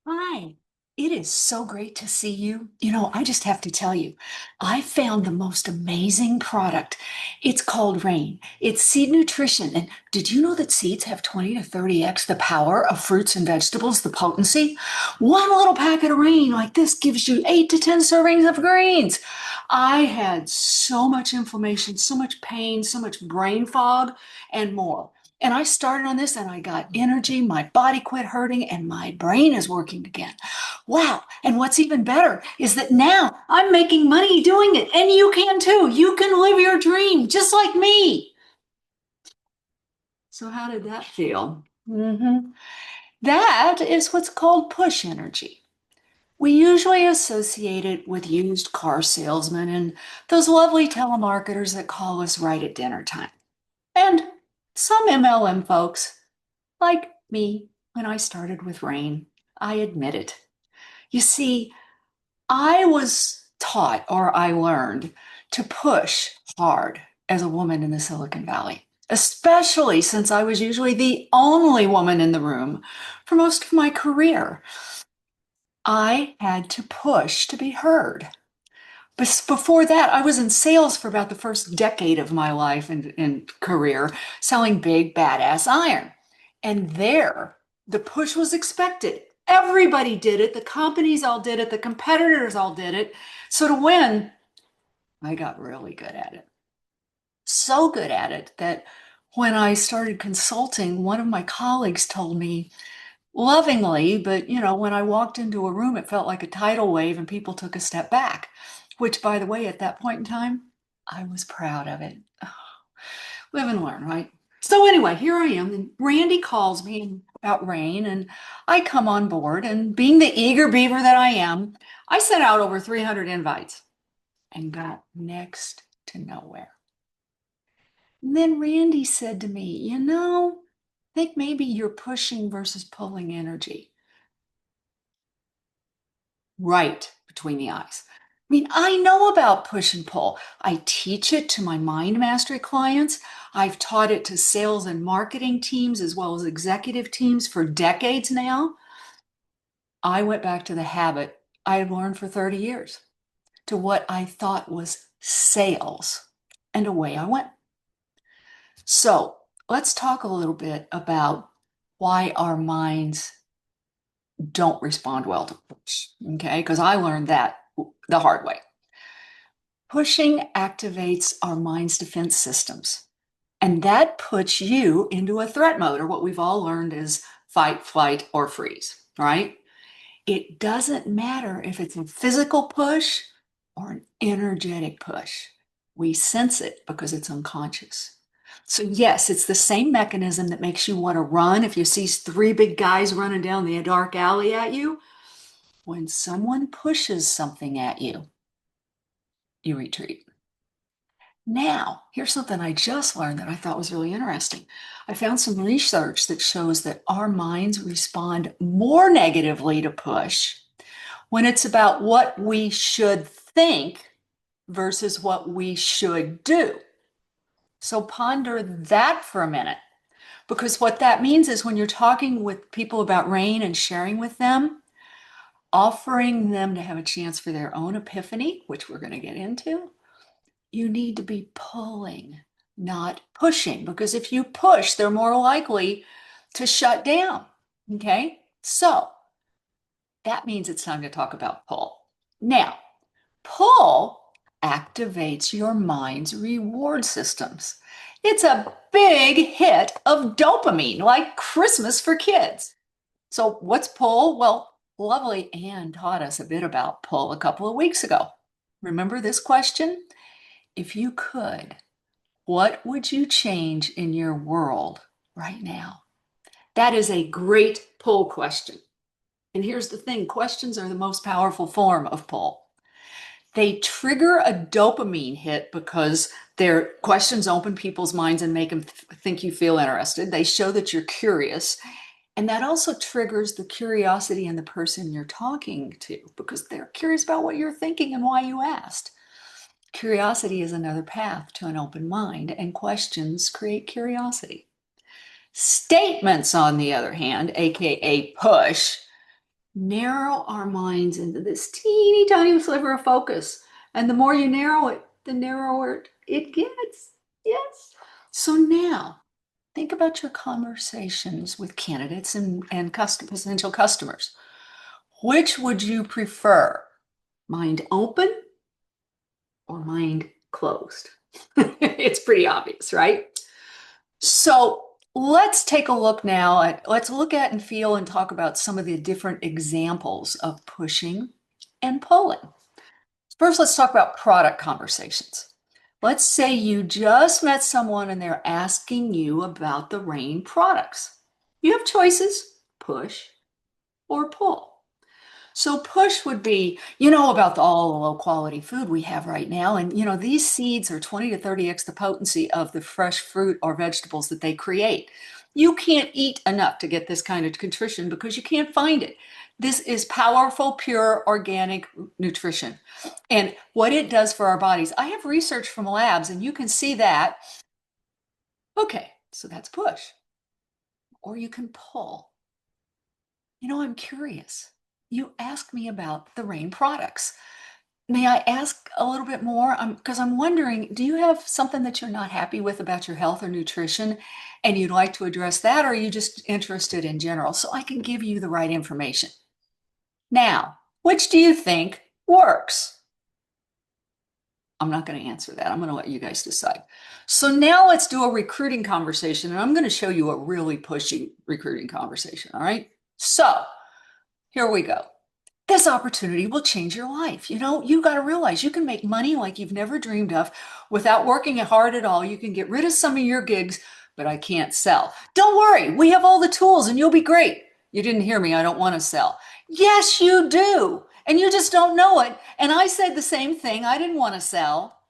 Hi, it is so great to see you. I just have to tell you, I found the most amazing product. It's called Rain. It's seed nutrition. And did you know that seeds have 20 to 30x the power of fruits and vegetables, the potency? One little packet of Rain like this gives you 8 to 10 servings of greens. I had so much inflammation, so much pain, so much brain fog, and more. And I started on this and I got energy. My body quit hurting and my brain is working again. Wow. And what's even better is that now I'm making money doing it. And you can too. You can live your dream just like me. So, how did that feel? That is what's called push energy. We usually associate it with used car salesmen and those lovely telemarketers that call us right at dinner time. And some MLM folks like me when I started with Rain. I admit it. You see, I was taught or I learned to push hard as a woman in the Silicon Valley, especially since I was usually the only woman in the room for most of my career. I had to push to be heard. But before that, I was in sales for about the first decade of my life and career, selling big, badass iron. And there, the push was expected. Everybody did it. The companies all did it. The competitors all did it. So to win, I got really good at it. So good at it that when I started consulting, one of my colleagues told me lovingly, but when I walked into a room, it felt like a tidal wave and people took a step back, which, by the way, at that point in time, I was proud of it. Live and learn, right? So anyway, here I am, and Randy calls me about Rain, and I come on board, and being the eager beaver that I am, I sent out over 300 invites and got next to nowhere. And then Randy said to me, I think maybe you're pushing versus pulling energy right between the eyes. I mean, I know about push and pull. I teach it to my mind mastery clients. I've taught it to sales and marketing teams as well as executive teams for decades now. I went back to the habit I had learned for 30 years, to what I thought was sales, and away I went. So let's talk a little bit about why our minds don't respond well to push, okay? Because I learned that the hard way. Pushing activates our mind's defense systems, and that puts you into a threat mode, or what we've all learned is fight, flight, or freeze, right? It doesn't matter if it's a physical push or an energetic push. We sense it because it's unconscious. So, yes, it's the same mechanism that makes you want to run if you see three big guys running down the dark alley at you. When someone pushes something at you, you retreat. Now, here's something I just learned that I thought was really interesting. I found some research that shows that our minds respond more negatively to push when it's about what we should think versus what we should do. So ponder that for a minute, because what that means is when you're talking with people about Rain and sharing with them, offering them to have a chance for their own epiphany, which we're going to get into, you need to be pulling, not pushing, because if you push, they're more likely to shut down. Okay? So that means it's time to talk about pull. Now, pull activates your mind's reward systems. It's a big hit of dopamine, like Christmas for kids. So, what's pull? Well, lovely Anne taught us a bit about pull a couple of weeks ago. Remember this question? If you could, what would you change in your world right now? That is a great pull question. And here's the thing, questions are the most powerful form of pull. They trigger a dopamine hit because their questions open people's minds and make them think you feel interested. They show that you're curious. And that also triggers the curiosity in the person you're talking to because they're curious about what you're thinking and why you asked. Curiosity is another path to an open mind, and questions create curiosity. Statements, on the other hand, aka push, Narrow our minds into this teeny tiny sliver of focus. And the more you narrow it, the narrower it gets. Yes. So now think about your conversations with candidates and potential customers. Which would you prefer? Mind open or mind closed? It's pretty obvious, right? So let's take a look now let's look at and feel and talk about some of the different examples of pushing and pulling. First, let's talk about product conversations. Let's say you just met someone and they're asking you about the Rain products. You have choices, push or pull. So push would be, about all the low quality food we have right now. And, these seeds are 20 to 30x the potency of the fresh fruit or vegetables that they create. You can't eat enough to get this kind of nutrition because you can't find it. This is powerful, pure, organic nutrition. And what it does for our bodies, I have research from labs and you can see that. Okay, so that's push. Or you can pull. I'm curious. You asked me about the Rain products. May I ask a little bit more? Because I'm wondering, do you have something that you're not happy with about your health or nutrition and you'd like to address that, or are you just interested in general so I can give you the right information? Now, which do you think works? I'm not going to answer that. I'm going to let you guys decide. So now let's do a recruiting conversation, and I'm going to show you a really pushy recruiting conversation, all right? So here we go. This opportunity will change your life. You got to realize you can make money like you've never dreamed of without working hard at all. You can get rid of some of your gigs, but I can't sell. Don't worry, we have all the tools and you'll be great. You didn't hear me. I don't want to sell. Yes, you do. And you just don't know it. And I said the same thing. I didn't want to sell.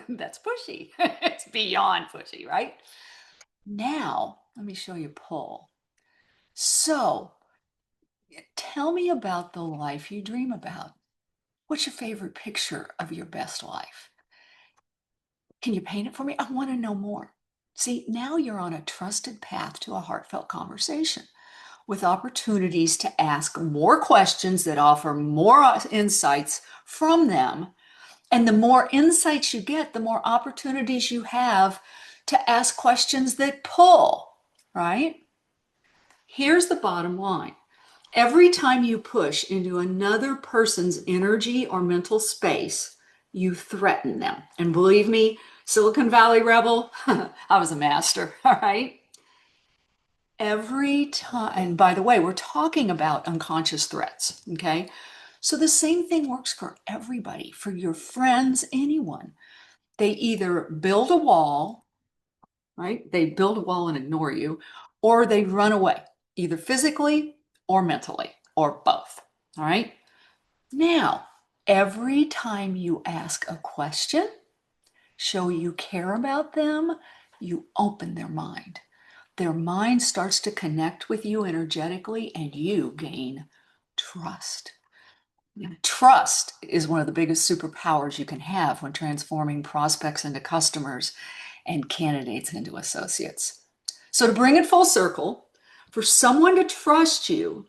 That's pushy. It's beyond pushy, right? Now, let me show you pull. So, tell me about the life you dream about. What's your favorite picture of your best life? Can you paint it for me? I want to know more. See, now you're on a trusted path to a heartfelt conversation with opportunities to ask more questions that offer more insights from them. And the more insights you get, the more opportunities you have to ask questions that pull, right? Here's the bottom line. Every time you push into another person's energy or mental space, you threaten them. And believe me, Silicon Valley rebel, I was a master, all right? Every time, and by the way, we're talking about unconscious threats, okay? So the same thing works for everybody, for your friends, anyone. They either build a wall, right? They build a wall and ignore you, or they run away, either physically or mentally, or both. All right. Now, every time you ask a question, show you care about them, you open their mind. Their mind starts to connect with you energetically, and you gain trust. Trust is one of the biggest superpowers you can have when transforming prospects into customers and candidates into associates. So, to bring it full circle, for someone to trust you,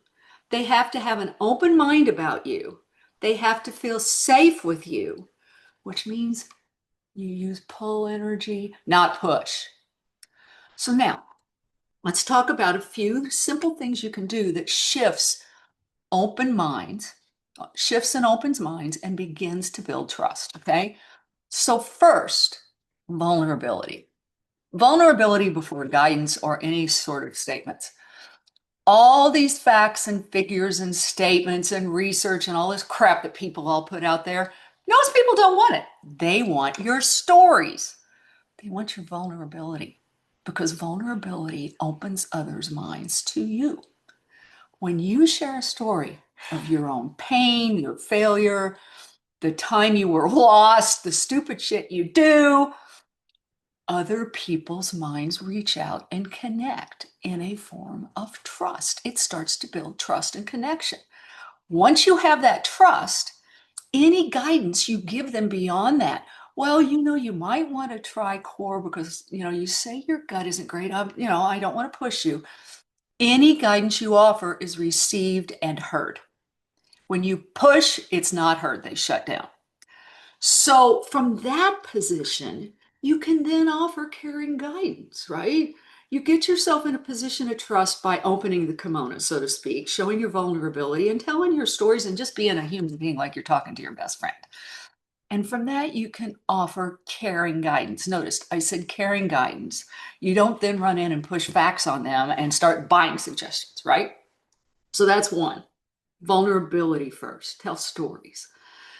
they have to have an open mind about you. They have to feel safe with you, which means you use pull energy, not push. So, now let's talk about a few simple things you can do that shifts and opens minds and begins to build trust. Okay. So, first, vulnerability. Vulnerability before guidance or any sort of statements. All these facts and figures and statements and research and all this crap that people all put out there, most people don't want it. They want your stories. They want your vulnerability because vulnerability opens others' minds to you. When you share a story of your own pain, your failure, the time you were lost, the stupid shit you do, other people's minds reach out and connect in a form of trust. It starts to build trust and connection. Once you have that trust, any guidance you give them beyond that, well, you might want to try core because, you say your gut isn't great. I don't want to push you. Any guidance you offer is received and heard. When you push, it's not heard, they shut down. So from that position, you can then offer caring guidance, right? You get yourself in a position of trust by opening the kimono, so to speak, showing your vulnerability and telling your stories and just being a human being like you're talking to your best friend. And from that, you can offer caring guidance. Notice I said caring guidance. You don't then run in and push facts on them and start buying suggestions, right? So that's one. Vulnerability first, tell stories.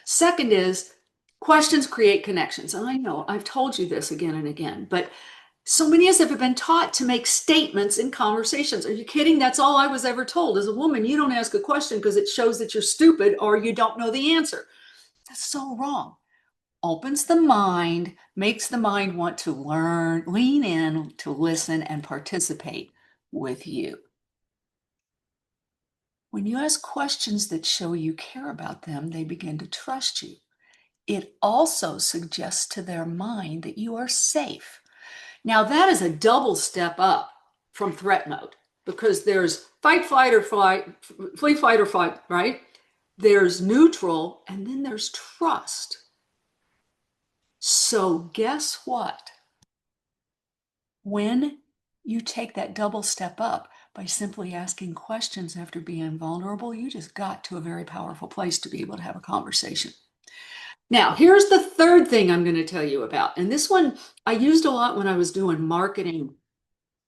Second is questions create connections. And I know I've told you this again and again, but so many of us have been taught to make statements in conversations. Are you kidding? That's all I was ever told. As a woman, you don't ask a question because it shows that you're stupid or you don't know the answer. That's so wrong. Opens the mind, makes the mind want to learn, lean in to listen and participate with you. When you ask questions that show you care about them, they begin to trust you. It also suggests to their mind that you are safe. Now, that is a double step up from threat mode because there's fight, flight, or flight, flee, fight, or fight, right? There's neutral, and then there's trust. So, guess what? When you take that double step up by simply asking questions after being vulnerable, you just got to a very powerful place to be able to have a conversation. Now, here's the third thing I'm going to tell you about. And this one I used a lot when I was doing marketing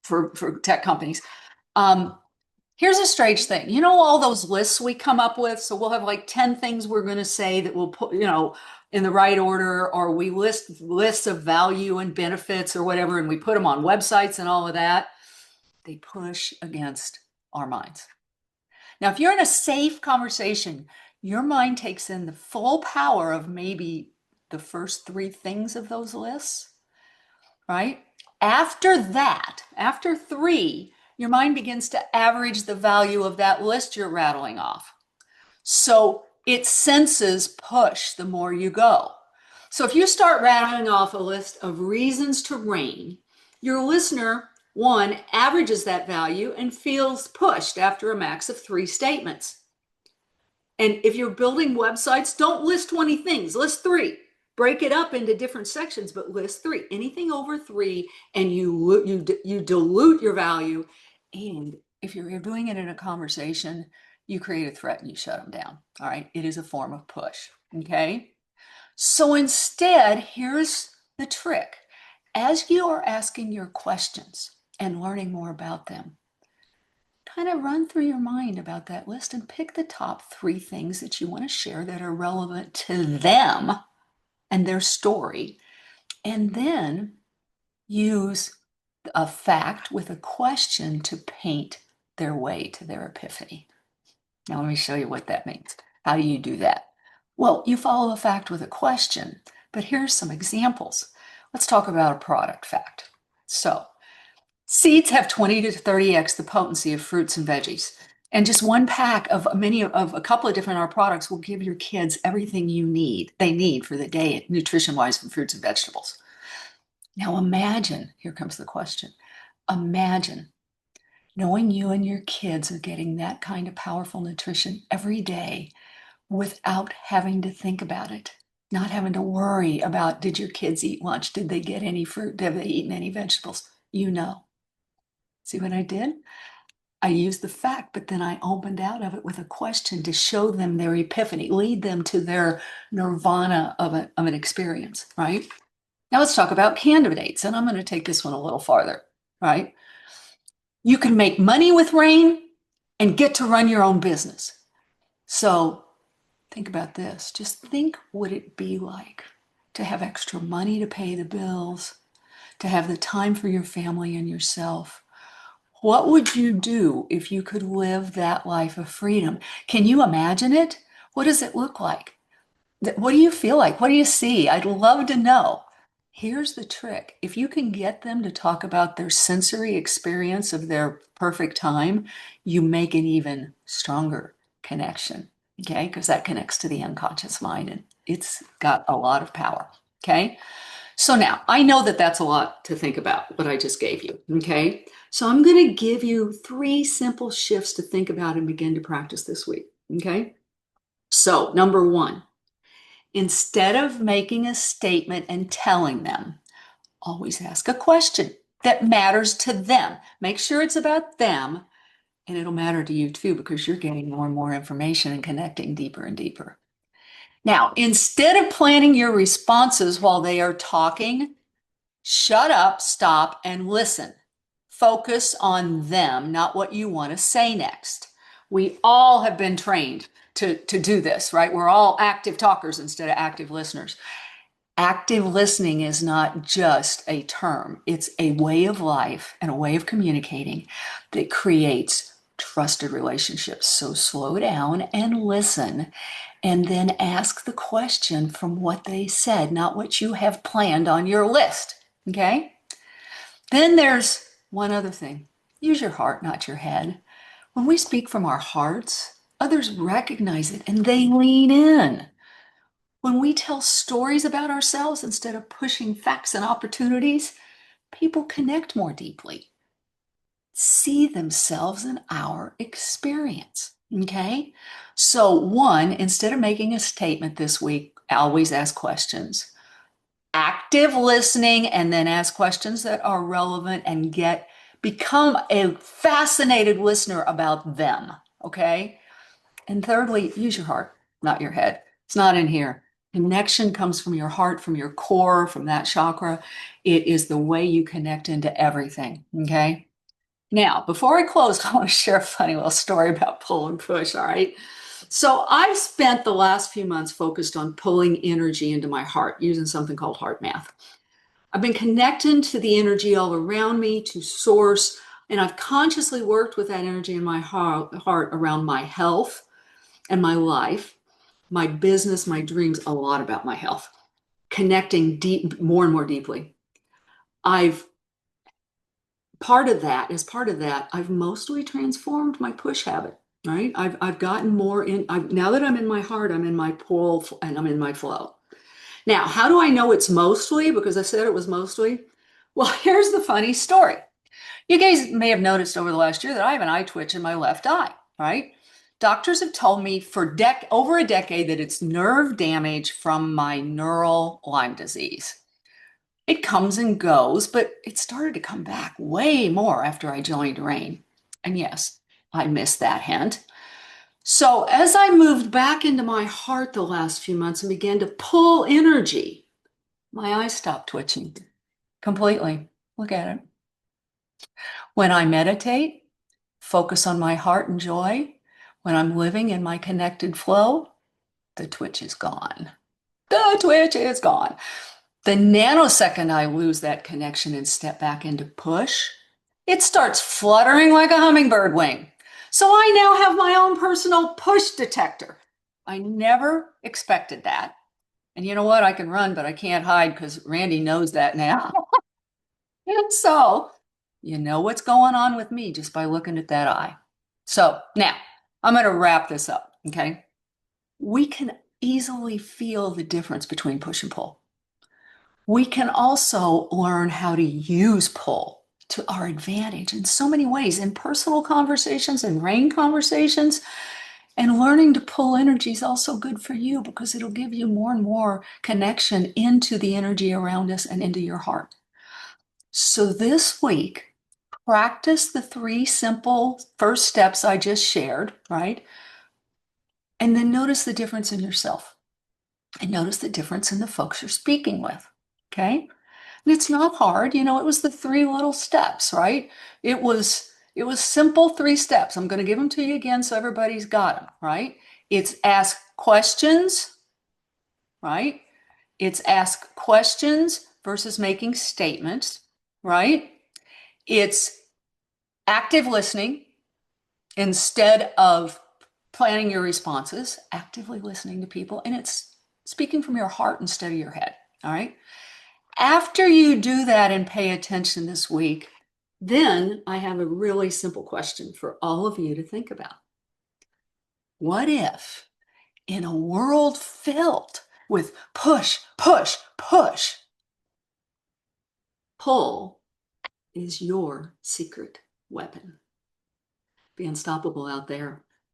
for tech companies. Here's a strange thing. You know, all those lists we come up with. So we'll have like 10 things we're going to say that we'll put, in the right order, or we list lists of value and benefits or whatever, and we put them on websites and all of that. They push against our minds. Now, if you're in a safe conversation, your mind takes in the full power of maybe the first three things of those lists, right? After that, after three, your mind begins to average the value of that list you're rattling off. So it senses push the more you go. So if you start rattling off a list of reasons to reign, your listener, one, averages that value and feels pushed after a max of three statements. And if you're building websites, don't list 20 things, list three. Break it up into different sections, but list three. Anything over three, and you dilute your value. And if you're doing it in a conversation, you create a threat and you shut them down. All right. It is a form of push. Okay. So instead, here's the trick. As you are asking your questions and learning more about them, kind of run through your mind about that list and pick the top three things that you want to share that are relevant to them and their story. And then use a fact with a question to paint their way to their epiphany. Now, let me show you what that means. How do you do that? Well, you follow a fact with a question, but here's some examples. Let's talk about a product fact. So, seeds have 20 to 30x the potency of fruits and veggies. And just one pack of a couple of different our products will give your kids everything they need for the day, nutrition-wise, from fruits and vegetables. Now imagine, here comes the question. Imagine knowing you and your kids are getting that kind of powerful nutrition every day without having to think about it, not having to worry about, did your kids eat lunch? Did they get any fruit? Have they eaten any vegetables? You know. See what I did? I used the fact, but then I opened out of it with a question to show them their epiphany, lead them to their nirvana of an experience, right? Now let's talk about candidates, and I'm going to take this one a little farther, right? You can make money with rain and get to run your own business. So think about this. Just think what it'd be like to have extra money to pay the bills, to have the time for your family and yourself. What would you do if you could live that life of freedom? Can you imagine it? What does it look like? What do you feel like? What do you see? I'd love to know. Here's the trick. If you can get them to talk about their sensory experience of their perfect time, you make an even stronger connection, okay? Because that connects to the unconscious mind and it's got a lot of power, okay? So now I know that that's a lot to think about, what I just gave you. Okay. So I'm going to give you 3 simple shifts to think about and begin to practice this week. Okay. So, number 1, instead of making a statement and telling them, always ask a question that matters to them. Make sure it's about them, and it'll matter to you too because you're getting more and more information and connecting deeper and deeper. Now, instead of planning your responses while they are talking, shut up, stop, and listen. Focus on them, not what you want to say next. We all have been trained to do this, right? We're all active talkers instead of active listeners. Active listening is not just a term, it's a way of life and a way of communicating that creates trusted relationships. So slow down and listen, and then ask the question from what they said, not what you have planned on your list. Okay? Then there's one other thing. Use your heart, not your head. When we speak from our hearts, others recognize it and they lean in. When we tell stories about ourselves instead of pushing facts and opportunities, people connect more deeply, see themselves in our experience. Okay? So, 1, instead of making a statement this week, always ask questions. Active listening, and then ask questions that are relevant and become a fascinated listener about them. Okay? And thirdly, use your heart, not your head. It's not in here. Connection comes from your heart, from your core, from that chakra. It is the way you connect into everything. Okay. Now, before I close, I want to share a funny little story about pull and push. All right. So I've spent the last few months focused on pulling energy into my heart using something called heart math. I've been connecting to the energy all around me, to source, and I've consciously worked with that energy in my heart around my health and my life, my business, my dreams, a lot about my health, connecting deep, more and more deeply. I've as part of that, I've mostly transformed my push habit, right? I've gotten more now that I'm in my heart, I'm in my pull and I'm in my flow. Now, how do I know it's mostly? Because I said it was mostly. Well, here's the funny story. You guys may have noticed over the last year that I have an eye twitch in my left eye, right? Doctors have told me for over a decade that it's nerve damage from my neural Lyme disease. It comes and goes, but it started to come back way more after I joined RAINN. And yes, I missed that hint. So as I moved back into my heart the last few months and began to pull energy, my eyes stopped twitching completely. Look at it. When I meditate, focus on my heart and joy, when I'm living in my connected flow, the twitch is gone. The twitch is gone. The nanosecond I lose that connection and step back into push, it starts fluttering like a hummingbird wing. So I now have my own personal push detector. I never expected that. And you know what? I can run, but I can't hide because Randy knows that now. And so you know what's going on with me just by looking at that eye. So now I'm going to wrap this up. Okay. We can easily feel the difference between push and pull. We can also learn how to use pull to our advantage in so many ways, in personal conversations and RAINN conversations. And learning to pull energy is also good for you because it'll give you more and more connection into the energy around us and into your heart. So this week, practice the 3 simple first steps I just shared, right? And then notice the difference in yourself and notice the difference in the folks you're speaking with. Okay. And it's not hard. You know, it was the 3 little steps, right? It was simple 3 steps. I'm going to give them to you again so everybody's got them, right? It's ask questions, right? It's ask questions versus making statements, right? It's active listening instead of planning your responses, actively listening to people, and it's speaking from your heart instead of your head, all right? After you do that and pay attention this week, then I have a really simple question for all of you to think about. What if in a world filled with push, push, push, Pull is your secret weapon. Be unstoppable out there.